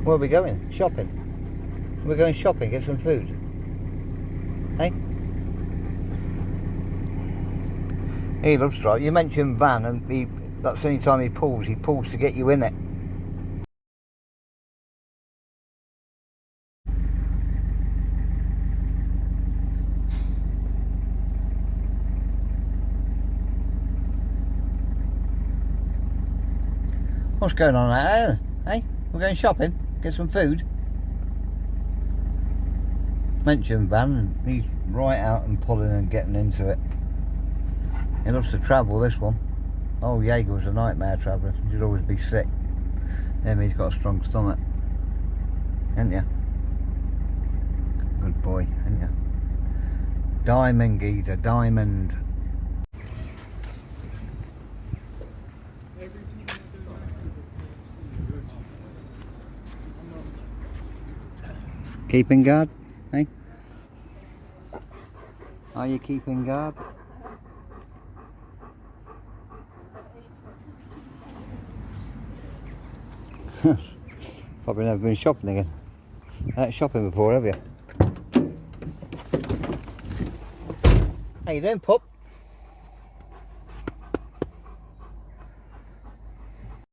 Where are we going? Shopping. We're going shopping, get some food. Hey? He loves driving. You mentioned van, and that's the only time he pulls to get you in it. What's going on out there? Hey? We're going shopping, get some food. Mentioned van, and he's right out and pulling and getting into it. He loves to travel, this one. Oh, Jaeger was a nightmare traveller. He'd always be sick. He's got a strong stomach. Ain't ya? Good boy, ain't ya? Diamond geezer, diamond. Keeping guard, hey? Are you keeping guard? Probably never been shopping again. Shopping before, have you? How you doing, pup?